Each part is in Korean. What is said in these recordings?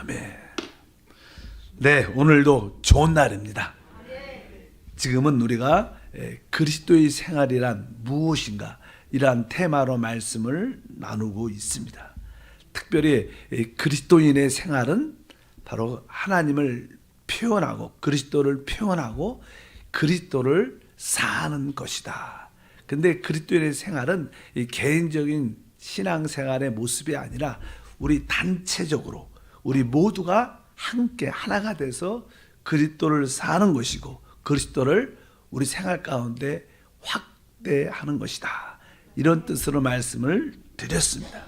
아멘. 네, 오늘도 좋은 날입니다. 지금은 우리가 그리스도의 생활이란 무엇인가 이러한 테마로 말씀을 나누고 있습니다. 특별히 그리스도인의 생활은 바로 하나님을 표현하고 그리스도를 표현하고 그리스도를 사는 것이다. 근데 그리스도인의 생활은 이 개인적인 신앙생활의 모습이 아니라 우리 단체적으로 우리 모두가 함께 하나가 돼서 그리스도를 사는 것이고 그리스도를 우리 생활 가운데 확대하는 것이다. 이런 뜻으로 말씀을 드렸습니다.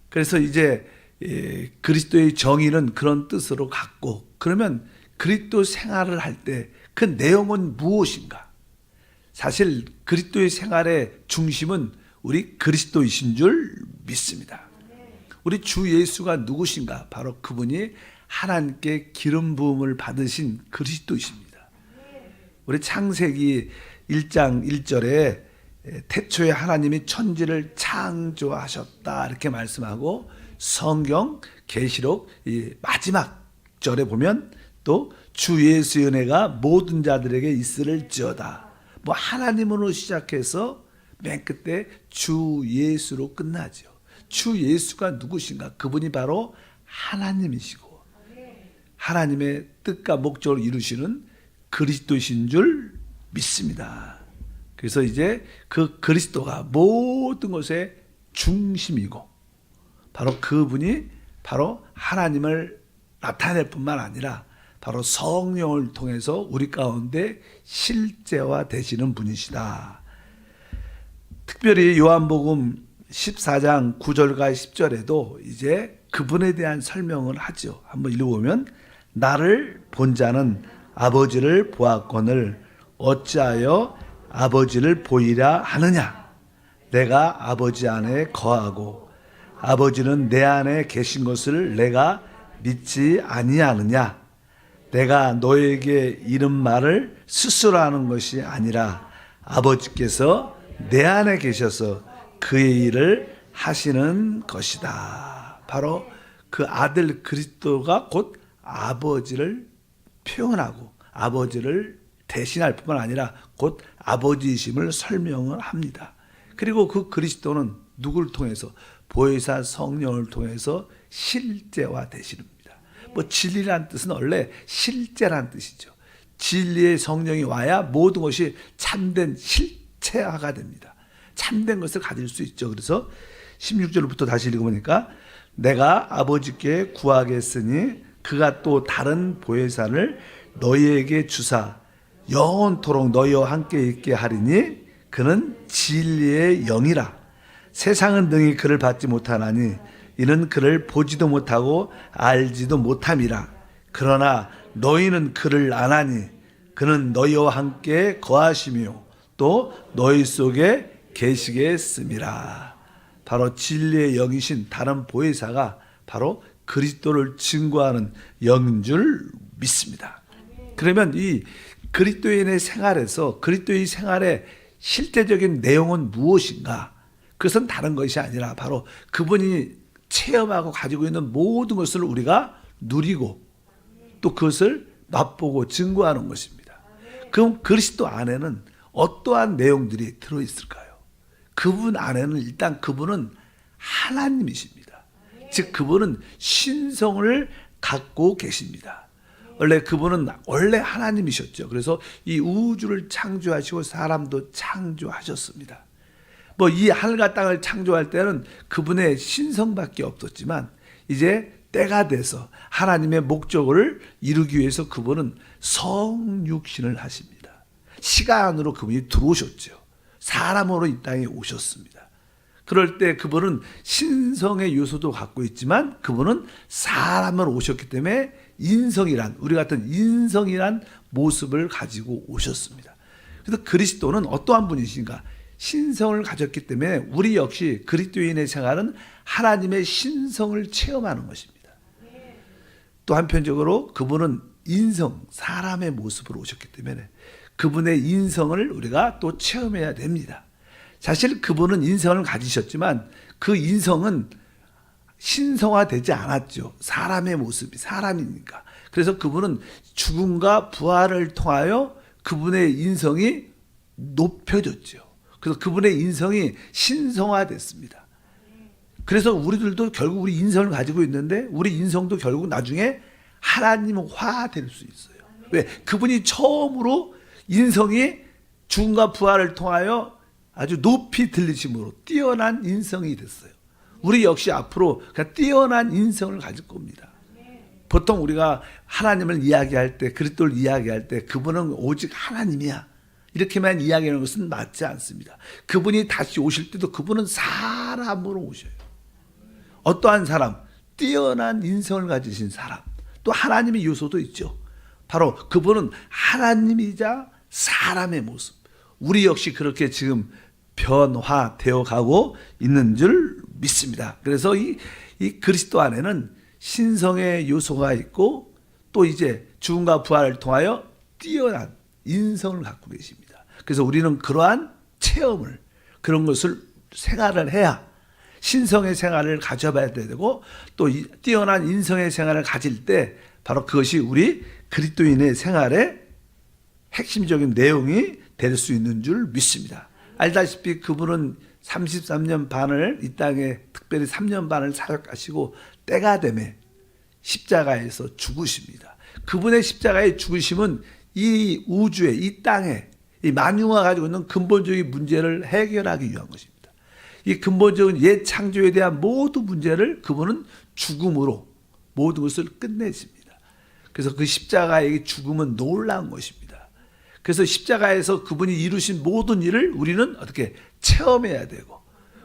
그래서 이제 그리스도의 정의는 그런 뜻으로 갖고, 그러면 그리스도 생활을 할 때 그 내용은 무엇인가? 사실 그리스도의 생활의 중심은 우리 그리스도이신 줄 믿습니다. 우리 주 예수가 누구신가? 바로 그분이 하나님께 기름 부음을 받으신 그리스도이십니다. 우리 창세기 1장 1절에 태초에 하나님이 천지를 창조하셨다 이렇게 말씀하고, 성경 계시록 마지막 절에 보면 또 주 예수의 은혜가 모든 자들에게 있을지어다. 뭐 하나님으로 시작해서 맨 끝에 주 예수로 끝나죠. 주 예수가 누구신가? 그분이 바로 하나님이시고 하나님의 뜻과 목적을 이루시는 그리스도이신 줄 믿습니다. 그래서 이제 그 그리스도가 모든 것의 중심이고 바로 그분이 바로 하나님을 나타낼 뿐만 아니라 바로 성령을 통해서 우리 가운데 실제화 되시는 분이시다. 특별히 요한복음 14장 9절과 10절에도 이제 그분에 대한 설명을 하죠. 한번 읽어보면, 나를 본 자는 아버지를 보았거늘 어찌하여 아버지를 보이라 하느냐? 내가 아버지 안에 거하고 아버지는 내 안에 계신 것을 내가 믿지 아니하느냐? 내가 너에게 이런 말을 스스로 하는 것이 아니라 아버지께서 내 안에 계셔서 그의 일을 하시는 것이다. 바로 그 아들 그리스도가 곧 아버지를 표현하고 아버지를 대신할 뿐만 아니라 곧 아버지이심을 설명을 합니다. 그리고 그 그리스도는 누구를 통해서? 보혜사 성령을 통해서 실제화 되시는 겁니다. 뭐 진리란 뜻은 원래 실제란 뜻이죠. 진리의 성령이 와야 모든 것이 참된 실체화가 됩니다. 참된 것을 가질 수 있죠. 그래서 16절부터 다시 읽어보니까, 내가 아버지께 구하겠으니 그가 또 다른 보혜사를 너희에게 주사 영원토록 너희와 함께 있게 하리니 그는 진리의 영이라. 세상은 능히 그를 받지 못하나니 이는 그를 보지도 못하고 알지도 못함이라. 그러나 너희는 그를 아나니 그는 너희와 함께 거하시며 또 너희 속에 계시겠음이라. 바로 진리의 영이신 다른 보혜사가 바로 그리스도를 증거하는 영인 줄 믿습니다. 그러면 이 그리스도인의 생활에서 그리스도의 생활의 실제적인 내용은 무엇인가? 그것은 다른 것이 아니라 바로 그분이 체험하고 가지고 있는 모든 것을 우리가 누리고 또 그것을 맛보고 증거하는 것입니다. 그럼 그리스도 안에는 어떠한 내용들이 들어있을까요? 그분 안에는 일단 그분은 하나님이십니다. 즉 그분은 신성을 갖고 계십니다. 원래 그분은 원래 하나님이셨죠. 그래서 이 우주를 창조하시고 사람도 창조하셨습니다. 뭐 이 하늘과 땅을 창조할 때는 그분의 신성밖에 없었지만 이제 때가 돼서 하나님의 목적을 이루기 위해서 그분은 성육신을 하십니다. 시간으로 그분이 들어오셨죠. 사람으로 이 땅에 오셨습니다. 그럴 때 그분은 신성의 요소도 갖고 있지만 그분은 사람으로 오셨기 때문에 인성이란, 우리 같은 인성이란 모습을 가지고 오셨습니다. 그래서 그리스도는 어떠한 분이신가? 신성을 가졌기 때문에 우리 역시 그리스도인의 생활은 하나님의 신성을 체험하는 것입니다. 또 한편적으로 그분은 인성, 사람의 모습으로 오셨기 때문에 그분의 인성을 우리가 또 체험해야 됩니다. 사실 그분은 인성을 가지셨지만 그 인성은 신성화되지 않았죠. 사람의 모습이 사람이니까. 그래서 그분은 죽음과 부활을 통하여 그분의 인성이 높여졌죠. 그래서 그분의 인성이 신성화됐습니다. 그래서 우리들도 결국 우리 인성을 가지고 있는데 우리 인성도 결국 나중에 하나님화 될 수 있어요. 왜? 그분이 처음으로 인성이 죽음과 부활을 통하여 아주 높이 들리심으로 뛰어난 인성이 됐어요. 우리 역시 앞으로 뛰어난 인성을 가질 겁니다. 보통 우리가 하나님을 이야기할 때, 그리스도를 이야기할 때 그분은 오직 하나님이야, 이렇게만 이야기하는 것은 맞지 않습니다. 그분이 다시 오실 때도 그분은 사람으로 오셔요. 어떠한 사람? 뛰어난 인성을 가지신 사람. 또 하나님의 요소도 있죠. 바로 그분은 하나님이자 사람의 모습. 우리 역시 그렇게 지금 변화되어 가고 있는 줄 믿습니다. 그래서 이 그리스도 안에는 신성의 요소가 있고 또 이제 죽음과 부활을 통하여 뛰어난 인성을 갖고 계십니다. 그래서 우리는 그러한 체험을, 그런 것을 생활을 해야 신성의 생활을 가져봐야 되고 또 뛰어난 인성의 생활을 가질 때 바로 그것이 우리 그리스도인의 생활의 핵심적인 내용이 될 수 있는 줄 믿습니다. 알다시피 그분은 33년 반을 이 땅에, 특별히 3년 반을 사역하시고 때가 되매 십자가에서 죽으십니다. 그분의 십자가의 죽으심은 이 우주에, 이 땅에 이 만유가 가지고 있는 근본적인 문제를 해결하기 위한 것입니다. 이 근본적인 옛 창조에 대한 모든 문제를 그분은 죽음으로 모든 것을 끝내십니다. 그래서 그 십자가의 죽음은 놀라운 것입니다. 그래서 십자가에서 그분이 이루신 모든 일을 우리는 어떻게 체험해야 되고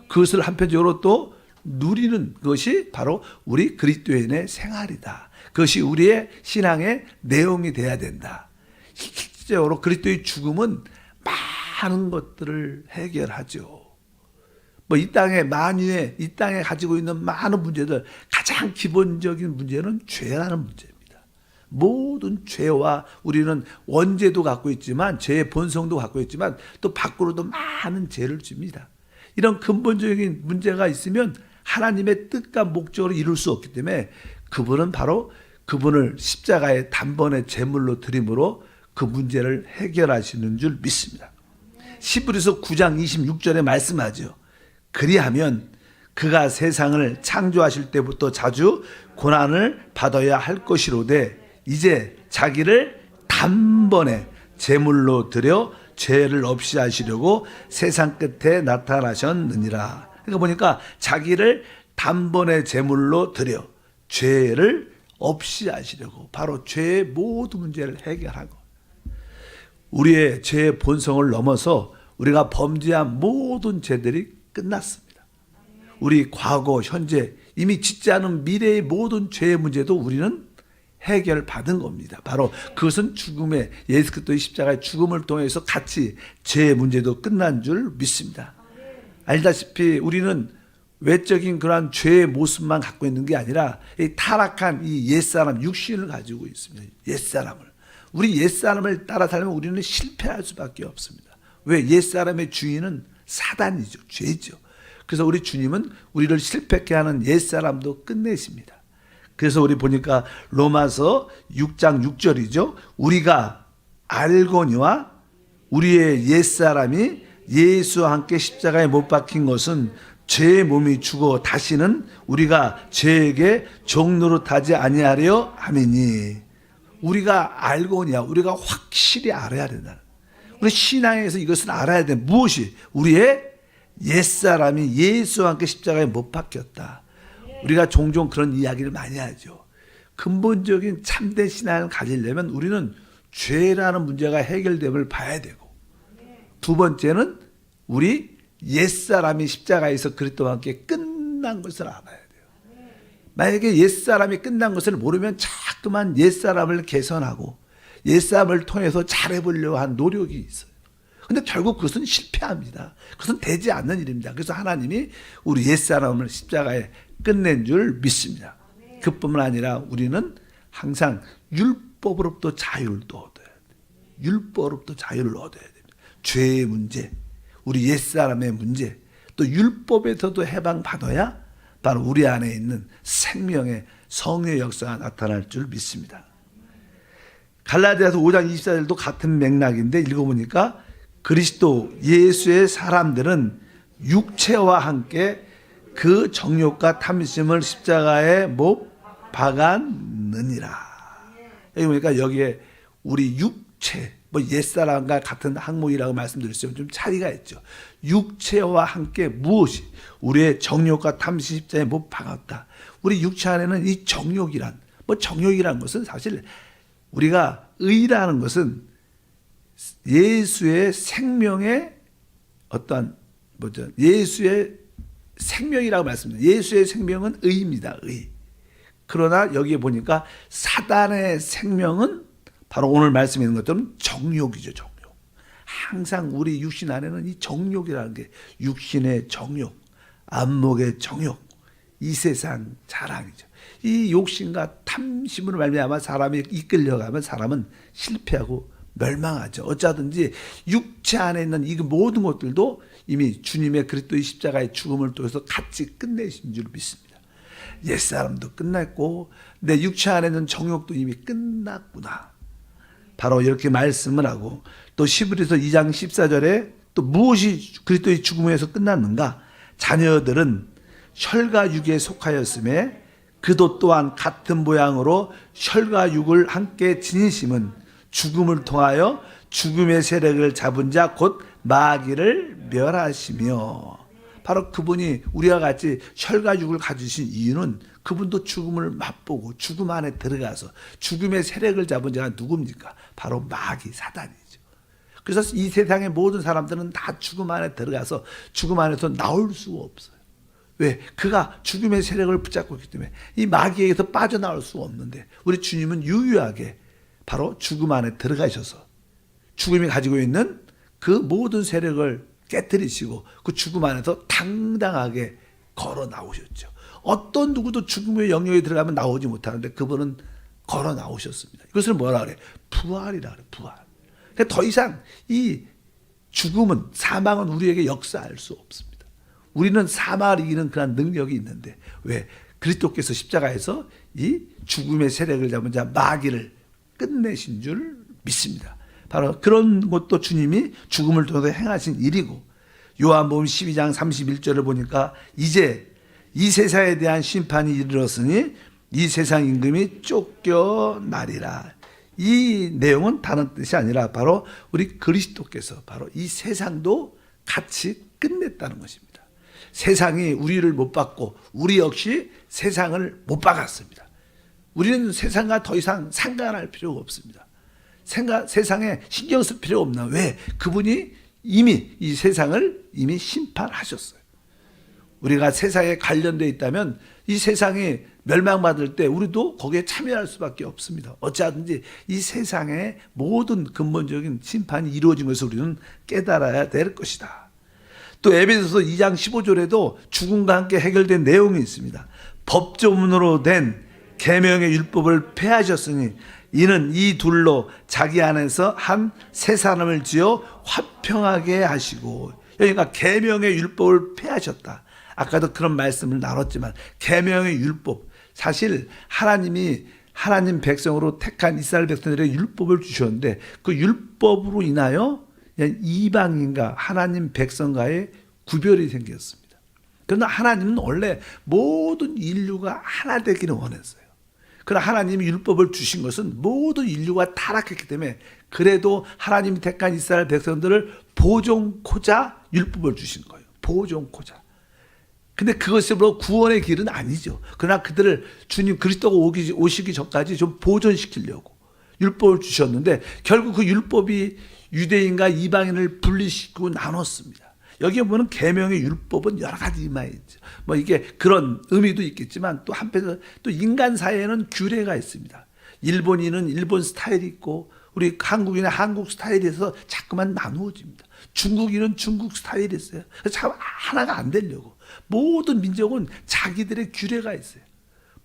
그것을 한편적으로 또 누리는 것이 바로 우리 그리스도인의 생활이다. 그것이 우리의 신앙의 내용이 돼야 된다. 실제적으로 그리스도의 죽음은 많은 것들을 해결하죠. 뭐 이 땅의 만유에, 이 땅에 가지고 있는 많은 문제들, 가장 기본적인 문제는 죄라는 문제입니다. 모든 죄와 우리는 원죄도 갖고 있지만 죄의 본성도 갖고 있지만 또 밖으로도 많은 죄를 줍니다. 이런 근본적인 문제가 있으면 하나님의 뜻과 목적을 이룰 수 없기 때문에 그분은 바로 그분을 십자가의 단번에 제물로 드림으로 그 문제를 해결하시는 줄 믿습니다. 히브리서 9장 26절에 말씀하죠. 그리하면 그가 세상을 창조하실 때부터 자주 고난을 받아야 할 것이로되 이제 자기를 단번에 제물로 드려 죄를 없이 하시려고 세상 끝에 나타나셨느니라. 그러니까 보니까 자기를 단번에 제물로 드려 죄를 없이 하시려고, 바로 죄의 모든 문제를 해결하고 우리의 죄의 본성을 넘어서 우리가 범죄한 모든 죄들이 끝났습니다. 우리 과거, 현재, 이미 짓지 않은 미래의 모든 죄의 문제도 우리는 해결받은 겁니다. 바로 그것은 죽음의, 예수 그리스도의 십자가의 죽음을 통해서 같이 죄의 문제도 끝난 줄 믿습니다. 알다시피 우리는 외적인 그러한 죄의 모습만 갖고 있는 게 아니라 이 타락한 이 옛사람, 육신을 가지고 있습니다. 옛사람을. 우리 옛사람을 따라 살면 우리는 실패할 수밖에 없습니다. 왜? 옛사람의 주인은 사단이죠. 죄죠. 그래서 우리 주님은 우리를 실패케 하는 옛사람도 끝내십니다. 그래서 우리 보니까 로마서 6장 6절이죠. 우리가 알거니와 우리의 옛사람이 예수와 함께 십자가에 못 박힌 것은 죄의 몸이 죽어 다시는 우리가 죄에게 종노릇하지 아니하려 함이니. 우리가 알거니와, 우리가 확실히 알아야 된다. 우리 신앙에서 이것을 알아야 돼. 무엇이? 우리의 옛사람이 예수와 함께 십자가에 못 박혔다. 우리가 종종 그런 이야기를 많이 하죠. 근본적인 참된 신앙을 가지려면 우리는 죄라는 문제가 해결됨을 봐야 되고, 두 번째는 우리 옛사람이 십자가에서 그리스도와 함께 끝난 것을 알아야 돼요. 만약에 옛사람이 끝난 것을 모르면 자꾸만 옛사람을 개선하고 옛사람을 통해서 잘해보려고 한 노력이 있어요. 근데 결국 그것은 실패합니다. 그것은 되지 않는 일입니다. 그래서 하나님이 우리 옛사람을 십자가에 끝낸 줄 믿습니다. 그뿐만 아니라 우리는 항상 율법으로부터 자유를 또 얻어야 돼요. 율법으로부터 자유를 얻어야 됩니다. 죄의 문제, 우리 옛사람의 문제, 또 율법에서도 해방받아야 바로 우리 안에 있는 생명의 성령의 역사가 나타날 줄 믿습니다. 갈라디아서 5장 24절도 같은 맥락인데 읽어보니까 그리스도 예수의 사람들은 육체와 함께 그 정욕과 탐심을 십자가에 못 박았느니라. 여기 보니까 여기에 우리 육체, 뭐 옛사람과 같은 항목이라고 말씀드렸지만 좀 차이가 있죠. 육체와 함께 무엇이 우리의 정욕과 탐심 십자가에 못 박았다. 우리 육체 안에는 이 정욕이란, 뭐 정욕이란 것은 사실 우리가 의라는 것은 예수의 생명의 어떠한 뭐죠? 예수의 생명이라고 말씀드립니다. 예수의 생명은 의입니다. 의. 그러나 여기에 보니까 사단의 생명은 바로 오늘 말씀에 있는 것처럼 정욕이죠. 정욕. 항상 우리 육신 안에는 이 정욕이라는 게 육신의 정욕, 안목의 정욕, 이 세상 자랑이죠. 이 욕심과 탐심으로 말미암아 사람이 이끌려가면 사람은 실패하고 멸망하죠. 어쩌든지 육체 안에 있는 이 모든 것들도 이미 주님의 그리스도의 십자가의 죽음을 통해서 같이 끝내신 줄 믿습니다. 옛사람도 끝났고 내 육체 안에 있는 정욕도 이미 끝났구나. 바로 이렇게 말씀을 하고 또 히브리서 2장 14절에 또 무엇이 그리스도의 죽음에서 끝났는가? 자녀들은 혈과 육에 속하였음에 그도 또한 같은 모양으로 혈과 육을 함께 지니심은 죽음을 통하여 죽음의 세력을 잡은 자 곧 마귀를 멸하시며. 바로 그분이 우리와 같이 혈과 육을 가지신 이유는 그분도 죽음을 맛보고 죽음 안에 들어가서 죽음의 세력을 잡은 자가 누굽니까? 바로 마귀 사단이죠. 그래서 이 세상의 모든 사람들은 다 죽음 안에 들어가서 죽음 안에서 나올 수가 없어요. 왜? 그가 죽음의 세력을 붙잡고 있기 때문에 이 마귀에게서 빠져나올 수가 없는데 우리 주님은 유유하게 바로 죽음 안에 들어가셔서 죽음이 가지고 있는 그 모든 세력을 깨뜨리시고 그 죽음 안에서 당당하게 걸어 나오셨죠. 어떤 누구도 죽음의 영역에 들어가면 나오지 못하는데 그분은 걸어 나오셨습니다. 이것을 뭐라 그래? 부활이라 그래. 부활. 그러니까 더 이상 이 죽음은, 사망은 우리에게 역사할 수 없습니다. 우리는 사망을 이기는 그런 능력이 있는데 왜? 그리스도께서 십자가에서 이 죽음의 세력을 잡은 자 마귀를 끝내신 줄 믿습니다. 바로 그런 것도 주님이 죽음을 통해서 행하신 일이고, 요한복음 12장 31절을 보니까 이제 이 세상에 대한 심판이 이르렀으니 이 세상 임금이 쫓겨나리라. 이 내용은 다른 뜻이 아니라 바로 우리 그리스도께서 바로 이 세상도 같이 끝냈다는 것입니다. 세상이 우리를 못 받고 우리 역시 세상을 못 박았습니다. 우리는 세상과 더 이상 상관할 필요가 없습니다. 세상에 신경 쓸 필요가 없나? 왜? 그분이 이미 이 세상을 이미 심판하셨어요. 우리가 세상에 관련되어 있다면 이 세상이 멸망받을 때 우리도 거기에 참여할 수밖에 없습니다. 어찌하든지 이 세상의 모든 근본적인 심판이 이루어진 것을 우리는 깨달아야 될 것이다. 또 에베소서 2장 15절에도 죽음과 함께 해결된 내용이 있습니다. 법조문으로 된 계명의 율법을 폐하셨으니 이는 이 둘로 자기 안에서 한 새 사람을 지어 화평하게 하시고. 그러니까 계명의 율법을 폐하셨다. 아까도 그런 말씀을 나눴지만 계명의 율법, 사실 하나님이 하나님 백성으로 택한 이스라엘 백성들에게 율법을 주셨는데 그 율법으로 인하여 이방인과 하나님 백성과의 구별이 생겼습니다. 그러나 하나님은 원래 모든 인류가 하나 되기를 원했어요. 그러나 하나님이 율법을 주신 것은 모든 인류가 타락했기 때문에 그래도 하나님이 택한 이스라엘 백성들을 보존코자 율법을 주신 거예요. 보존코자. 근데 그것이 바로 구원의 길은 아니죠. 그러나 그들을 주님 그리스도가 오시기 전까지 좀 보존시키려고 율법을 주셨는데 결국 그 율법이 유대인과 이방인을 분리시키고 나눴습니다. 여기에 보면 계명의 율법은 여러 가지 임하였죠. 뭐 이게 그런 의미도 있겠지만 또 한편에서 또 인간 사회에는 규례가 있습니다. 일본인은 일본 스타일이 있고 우리 한국인은 한국 스타일에서 자꾸만 나누어집니다. 중국인은 중국 스타일이 있어요. 그래서 참 하나가 안 되려고. 모든 민족은 자기들의 규례가 있어요.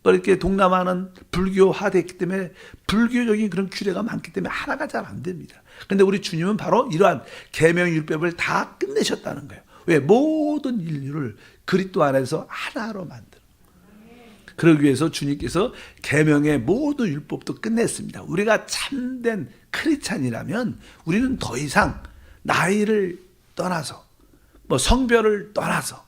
이렇게 동남아는 불교화됐기 때문에 불교적인 그런 규례가 많기 때문에 하나가 잘 안 됩니다. 그런데 우리 주님은 바로 이러한 계명 율법을 다 끝내셨다는 거예요. 왜? 모든 인류를 그리스도 안에서 하나로 만드는 거예요. 그러기 위해서 주님께서 계명의 모든 율법도 끝냈습니다. 우리가 참된 크리스찬이라면 우리는 더 이상 나이를 떠나서 뭐 성별을 떠나서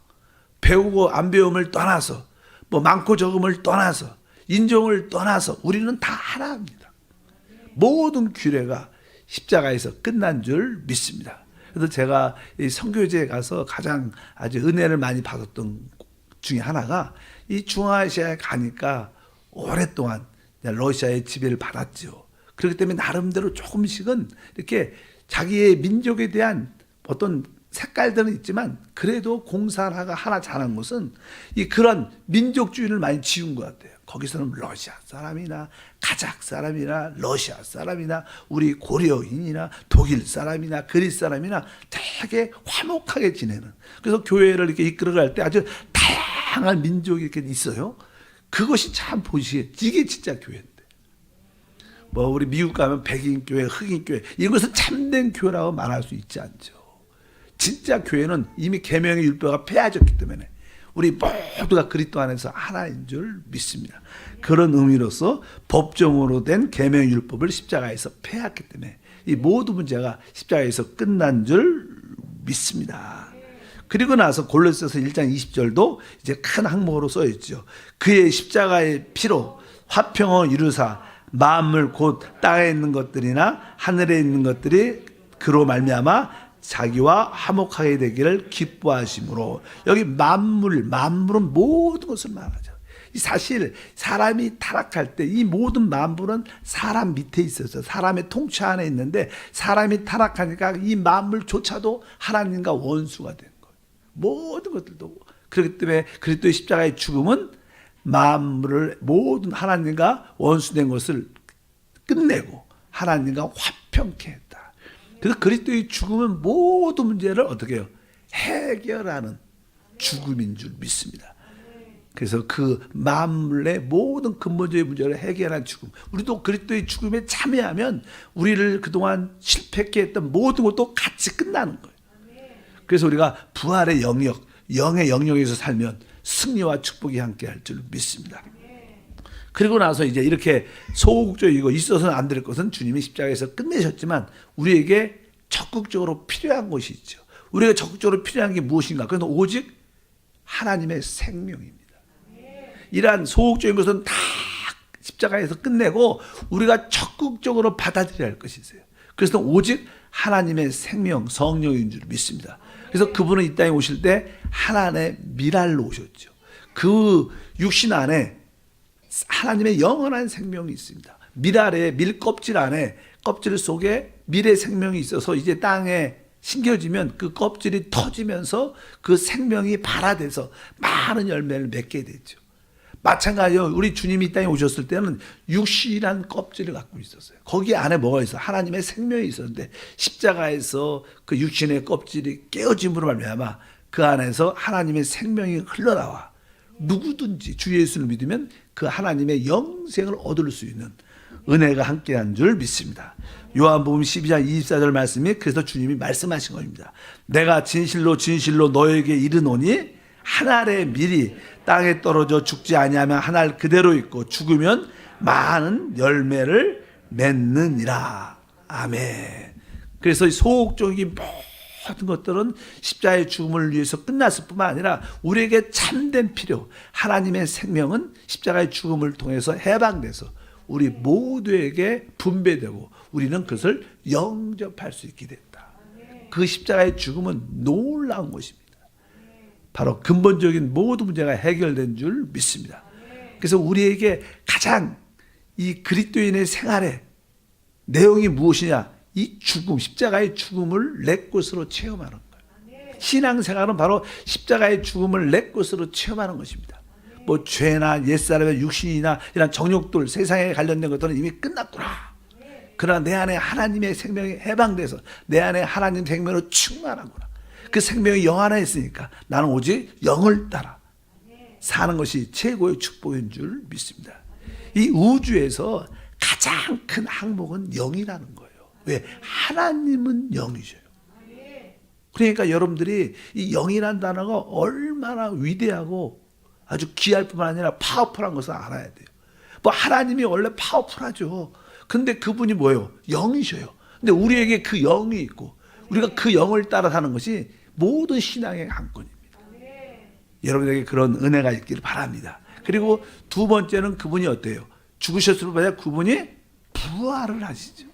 배우고 안 배움을 떠나서 뭐 많고 적음을 떠나서 인종을 떠나서 우리는 다 하나입니다. 모든 규례가 십자가에서 끝난 줄 믿습니다. 그래서 제가 이 선교제에 가서 가장 아주 은혜를 많이 받았던 중에 하나가 이 중앙아시아에 가니까 오랫동안 러시아의 지배를 받았죠. 그렇기 때문에 나름대로 조금씩은 이렇게 자기의 민족에 대한 어떤 색깔들은 있지만 그래도 공산화가 하나 잘한 것은 이 그런 민족주의를 많이 지운 것 같아요. 거기서는 러시아 사람이나 카자흐 사람이나 러시아 사람이나 우리 고려인이나 독일 사람이나 그리스 사람이나 되게 화목하게 지내는, 그래서 교회를 이렇게 이끌어갈 때 아주 다양한 민족이 이렇게 있어요. 그것이 참 보시기에 이게 진짜 교회인데, 뭐 우리 미국 가면 백인 교회, 흑인 교회 이런 것은 참된 교회라고 말할 수 있지 않죠. 진짜 교회는 이미 계명의 율법가 폐하졌기 때문에 우리 모두가 그리스도 안에서 하나인 줄 믿습니다. 그런 의미로서 법정으로 된 계명의 율법을 십자가에서 폐했기 때문에 이 모든 문제가 십자가에서 끝난 줄 믿습니다. 그리고 나서 골로새서 1장 20절도 이제 큰 항목으로 써 있죠. 그의 십자가의 피로 화평을 이루사 만물 곧 땅에 있는 것들이나 하늘에 있는 것들이 그로 말미암아 자기와 화목하게 되기를 기뻐하심으로, 여기 만물은 모든 것을 말하죠. 사실 사람이 타락할 때 이 모든 만물은 사람 밑에 있어서 사람의 통치 안에 있는데, 사람이 타락하니까 이 만물조차도 하나님과 원수가 된 거예요. 모든 것들도. 그렇기 때문에 그리스도의 십자가의 죽음은 만물을 모든 하나님과 원수된 것을 끝내고 하나님과 화평케 했다. 그래서 그리스도의 죽음은 모든 문제를 어떻게 해요? 해결하는 죽음인 줄 믿습니다. 그래서 그 만물의 모든 근본적인 문제를 해결한 죽음, 우리도 그리스도의 죽음에 참여하면 우리를 그동안 실패했게 했던 모든 것도 같이 끝나는 거예요. 그래서 우리가 부활의 영역, 영의 영역에서 살면 승리와 축복이 함께할 줄 믿습니다. 그리고 나서 이제 이렇게 소극적이고 있어서는 안 될 것은 주님이 십자가에서 끝내셨지만 우리에게 적극적으로 필요한 것이 있죠. 우리가 적극적으로 필요한 게 무엇인가? 그건 오직 하나님의 생명입니다. 이러한 소극적인 것은 다 십자가에서 끝내고 우리가 적극적으로 받아들여야 할 것이 있어요. 그래서 오직 하나님의 생명, 성령인 줄 믿습니다. 그래서 그분은 이 땅에 오실 때 하나님의 미랄로 오셨죠. 그 육신 안에 하나님의 영원한 생명이 있습니다. 미랄의 밀껍질 안에, 껍질 속에 밀의 생명이 있어서 이제 땅에 심겨지면 그 껍질이 터지면서 그 생명이 발화돼서 많은 열매를 맺게 되죠. 마찬가지로 우리 주님이 이 땅에 오셨을 때는 육신이란 껍질을 갖고 있었어요. 거기 안에 뭐가 있어? 하나님의 생명이 있었는데 십자가에서 그 육신의 껍질이 깨어짐으로 말미암아 그 안에서 하나님의 생명이 흘러나와 누구든지 주 예수를 믿으면 그 하나님의 영생을 얻을 수 있는 은혜가 함께한 줄 믿습니다. 요한복음 12장 24절 말씀이 그래서 주님이 말씀하신 겁니다. 내가 진실로 진실로 너에게 이르노니 한 알의 밀이 땅에 떨어져 죽지 아니하면 한 알 그대로 있고 죽으면 많은 열매를 맺느니라. 아멘. 그래서 소극적인 모든 것들은 십자가의 죽음을 위해서 끝났을 뿐만 아니라 우리에게 참된 필요, 하나님의 생명은 십자가의 죽음을 통해서 해방돼서 우리 모두에게 분배되고 우리는 그것을 영접할 수 있게 됐다. 그 십자가의 죽음은 놀라운 것입니다. 바로 근본적인 모든 문제가 해결된 줄 믿습니다. 그래서 우리에게 가장 이 그리스도인의 생활의 내용이 무엇이냐? 이 죽음, 십자가의 죽음을 내 것으로 체험하는 거예요. 신앙생활은 바로 십자가의 죽음을 내 것으로 체험하는 것입니다. 뭐 죄나 옛사람의 육신이나 이런 정욕들, 세상에 관련된 것들은 이미 끝났구나. 그러나 내 안에 하나님의 생명이 해방돼서 내 안에 하나님 생명으로 충만하구나. 그 생명이 영 안에 있으니까 나는 오직 영을 따라 사는 것이 최고의 축복인 줄 믿습니다. 이 우주에서 가장 큰 항목은 영이라는 거예요. 왜? 하나님은 영이셔요. 그러니까 여러분들이 이 영이라는 단어가 얼마나 위대하고 아주 귀할 뿐만 아니라 파워풀한 것을 알아야 돼요. 뭐 하나님이 원래 파워풀하죠. 근데 그분이 뭐예요? 영이셔요. 근데 우리에게 그 영이 있고 우리가 그 영을 따라 사는 것이 모든 신앙의 관건입니다. 여러분에게 그런 은혜가 있기를 바랍니다. 그리고 두 번째는 그분이 어때요? 죽으셨을 뿐 아니라 그분이 부활을 하시죠.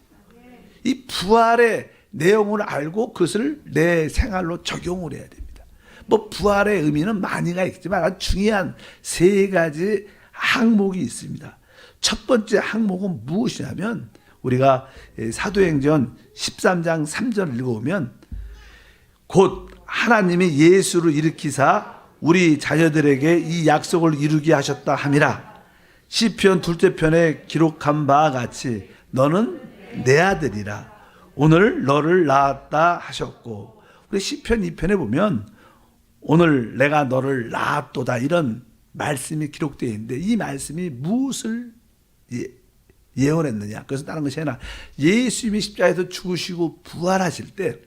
이 부활의 내용을 알고 그것을 내 생활로 적용을 해야 됩니다. 뭐 부활의 의미는 많이가 있지만 아주 중요한 세 가지 항목이 있습니다. 첫 번째 항목은 무엇이냐면 우리가 사도행전 13장 3절을 읽어보면 곧 하나님이 예수를 일으키사 우리 자녀들에게 이 약속을 이루게 하셨다 함이라. 시편 둘째 편에 기록한 바와 같이 너는 내 아들이라 오늘 너를 낳았다 하셨고, 우리 시편 2편에 보면 오늘 내가 너를 낳았도다 이런 말씀이 기록되어 있는데 이 말씀이 무엇을 예언했느냐? 그래서 다른 것이 아니라 예수님이 십자가에서 죽으시고 부활하실 때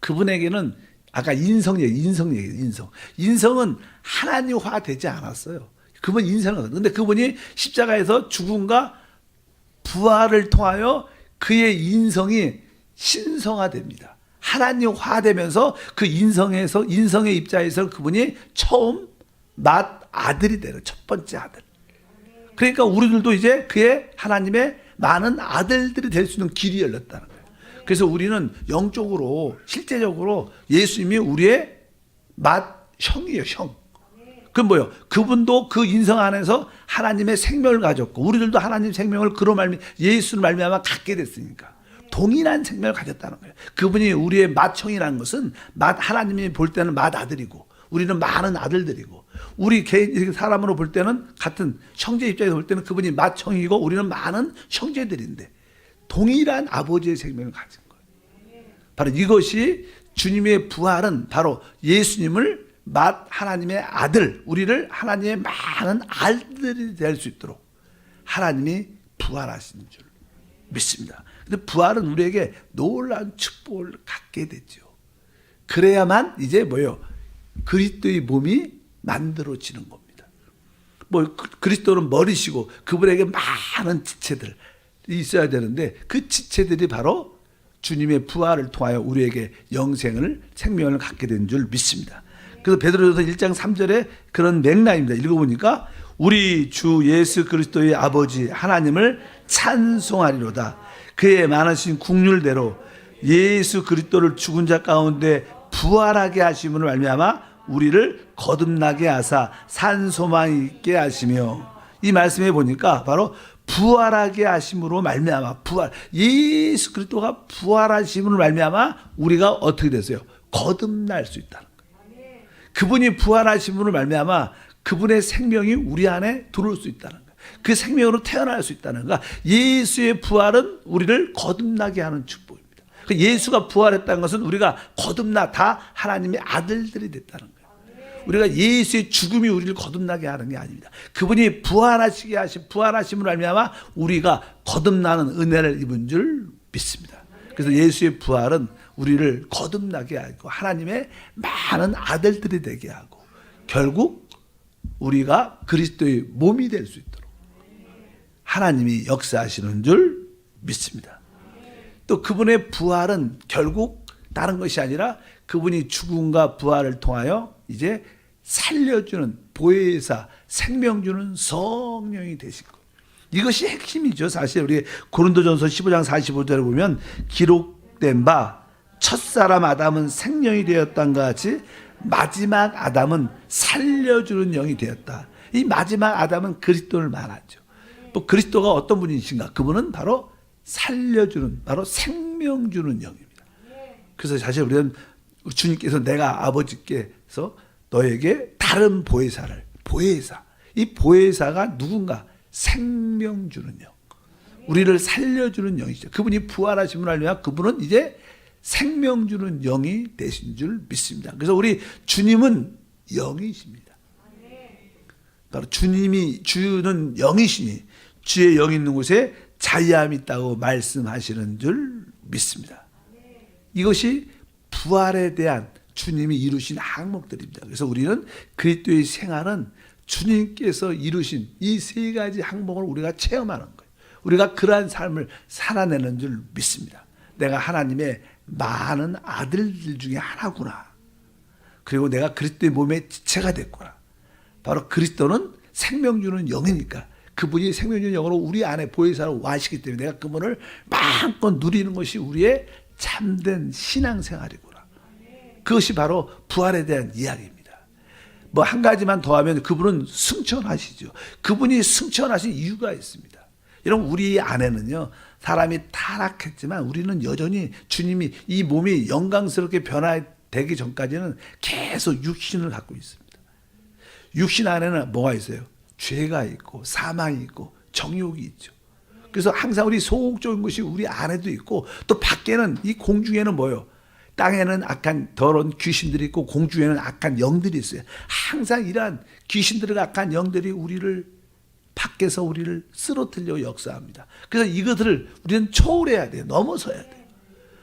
그분에게는 아까 인성 얘기예요. 인성은 하나님화 되지 않았어요. 그분 인성은. 근데 그분이 십자가에서 죽음과 부활을 통하여 그의 인성이 신성화됩니다. 하나님화되면서 그 인성의 입장에서 그분이 처음 아들이 되는 첫 번째 아들. 그러니까 우리들도 이제 그의 하나님의 많은 아들들이 될 수 있는 길이 열렸다는 거예요. 그래서 우리는 영적으로 실제적으로 예수님이 우리의 형이에요. 형. 그건 뭐예요? 그분도 그 인성 안에서 하나님의 생명을 가졌고 우리들도 하나님 생명을 예수를 말미암아 갖게 됐으니까 동일한 생명을 가졌다는 거예요. 그분이 우리의 맏형이라는 것은 하나님이 볼 때는 맏아들이고 우리는 많은 아들들이고 우리 개인 사람으로 볼 때는 같은 형제 입장에서 볼 때는 그분이 맏형이고 우리는 많은 형제들인데 동일한 아버지의 생명을 가진 거예요. 바로 이것이 주님의 부활은 바로 예수님을 하나님의 아들, 우리를 하나님의 많은 아들들이 될 수 있도록 하나님이 부활하신 줄 믿습니다. 근데 부활은 우리에게 놀라운 축복을 갖게 되죠. 그래야만 이제 그리스도의 몸이 만들어지는 겁니다. 그리스도는 머리시고 그분에게 많은 지체들이 있어야 되는데 그 지체들이 바로 주님의 부활을 통하여 우리에게 생명을 갖게 된 줄 믿습니다. 그래서 베드로전서 1장 3절에 그런 맥락입니다. 읽어보니까 우리 주 예수 그리스도의 아버지 하나님을 찬송하리로다. 그의 많으신 국률대로 예수 그리스도를 죽은 자 가운데 부활하게 하심으로 말미암아 우리를 거듭나게 하사 산 소망 있게 하시며, 이 말씀에 보니까 바로 부활하게 하심으로 말미암아 예수 그리스도가 부활하심으로 말미암아 우리가 어떻게 됐어요? 거듭날 수 있다는 거예요. 그분이 부활하심으로 말미암아 그분의 생명이 우리 안에 들어올 수 있다는 거예요. 그 생명으로 태어날 수 있다는 거야. 예수의 부활은 우리를 거듭나게 하는 축복입니다. 예수가 부활했다는 것은 우리가 거듭나 다 하나님의 아들들이 됐다는 거예요. 우리가 예수의 죽음이 우리를 거듭나게 하는 게 아닙니다. 그분이 부활하심으로 말미암아 우리가 거듭나는 은혜를 입은 줄 믿습니다. 그래서 예수의 부활은 우리를 거듭나게 하고 하나님의 많은 아들들이 되게 하고 결국 우리가 그리스도의 몸이 될 수 있도록 하나님이 역사하시는 줄 믿습니다. 또 그분의 부활은 결국 다른 것이 아니라 그분이 죽음과 부활을 통하여 이제 살려주는 보혜사, 생명 주는 성령이 되실 거예요. 이것이 핵심이죠. 사실 우리 고린도전서 15장 45절에 보면 기록된 바 첫사람 아담은 생명이 되었단가 같이 마지막 아담은 살려주는 영이 되었다. 이 마지막 아담은 그리스도를 말하죠. 그리스도가 어떤 분이신가? 그분은 바로 살려주는, 바로 생명 주는 영입니다. 그래서 사실 우리는 주님께서 내가 아버지께서 너에게 다른 보혜사, 이 보혜사가 누군가? 생명 주는 영, 우리를 살려주는 영이죠. 그분이 부활하심을 알면 그분은 이제 생명 주는 영이 되신 줄 믿습니다. 그래서 우리 주님은 영이십니다. 바로 주님이 주는 영이시니 주의 영이 있는 곳에 자유함이 있다고 말씀하시는 줄 믿습니다. 이것이 부활에 대한 주님이 이루신 항목들입니다. 그래서 우리는 그리스도의 생활은 주님께서 이루신 이 세 가지 항목을 우리가 체험하는 거예요. 우리가 그러한 삶을 살아내는 줄 믿습니다. 내가 하나님의 많은 아들들 중에 하나구나. 그리고 내가 그리스도의 몸의 지체가 됐구나. 바로 그리스도는 생명 주는 영이니까 그분이 생명 주는 영으로 우리 안에 보혜사로 와시기 때문에 내가 그분을 마음껏 누리는 것이 우리의 참된 신앙생활이구나. 그것이 바로 부활에 대한 이야기입니다. 뭐 한 가지만 더하면 그분은 승천하시죠. 그분이 승천하신 이유가 있습니다. 여러분 우리 안에는요 사람이 타락했지만 우리는 여전히 주님이 이 몸이 영광스럽게 변화되기 전까지는 계속 육신을 갖고 있습니다. 육신 안에는 뭐가 있어요? 죄가 있고 사망이 있고 정욕이 있죠. 그래서 항상 우리 소극적인 것이 우리 안에도 있고 또 밖에는 이 공중에는 뭐예요? 땅에는 악한 더러운 귀신들이 있고 공중에는 악한 영들이 있어요. 항상 이러한 귀신들과 악한 영들이 우리를 밖에서 우리를 쓰러뜨리려고 역사합니다. 그래서 이것들을 우리는 초월해야 돼요. 넘어서야 돼요.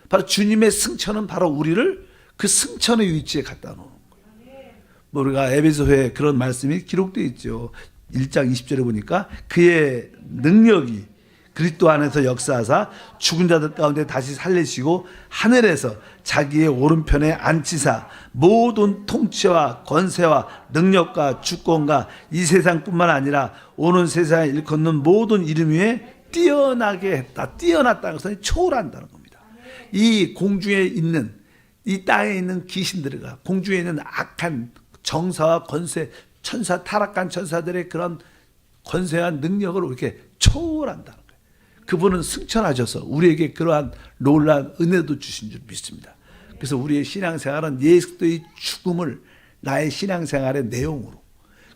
바로 주님의 승천은 바로 우리를 그 승천의 위치에 갖다 놓는 거예요. 뭐 우리가 에베소서에 그런 말씀이 기록되어 있죠. 1장 20절에 보니까 그의 능력이 그리스도 안에서 역사하사 죽은 자들 가운데 다시 살리시고 하늘에서 자기의 오른편에 앉히사 모든 통치와 권세와 능력과 주권과 이 세상뿐만 아니라 오는 세상에 일컫는 모든 이름 위에 뛰어나게 했다. 뛰어났다는 것은 초월한다는 겁니다. 이 공중에 있는 이 땅에 있는 귀신들과 공중에 있는 악한 정사와 권세 천사 타락한 천사들의 그런 권세와 능력을 이렇게 초월한다는 거예요. 그분은 승천하셔서 우리에게 그러한 놀라운 은혜도 주신 줄 믿습니다. 그래서 우리의 신앙생활은 예수 그리스도의 죽음을 나의 신앙생활의 내용으로,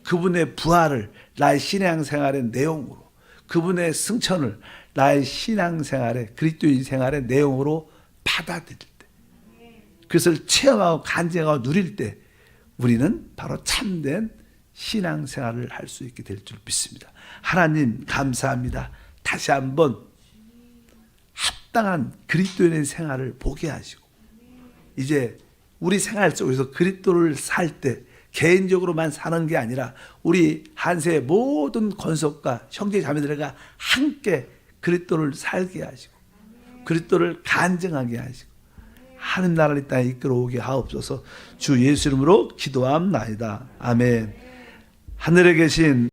그분의 부활을 나의 신앙생활의 내용으로, 그분의 승천을 나의 신앙생활의 그리스도인 생활의 내용으로 받아들일 때, 그것을 체험하고 간증하고 누릴 때 우리는 바로 참된 신앙생활을 할 수 있게 될 줄 믿습니다. 하나님 감사합니다. 다시 한번 합당한 그리스도인의 생활을 보게 하시고 이제 우리 생활 속에서 그리스도를 살 때 개인적으로만 사는 게 아니라 우리 한세의 모든 권속과 형제 자매들과 함께 그리스도를 살게 하시고 그리스도를 간증하게 하시고 하는 나라를 이 땅에 이끌어오게 하옵소서. 주 예수 이름으로 기도함나이다. 아멘. 하늘에 계신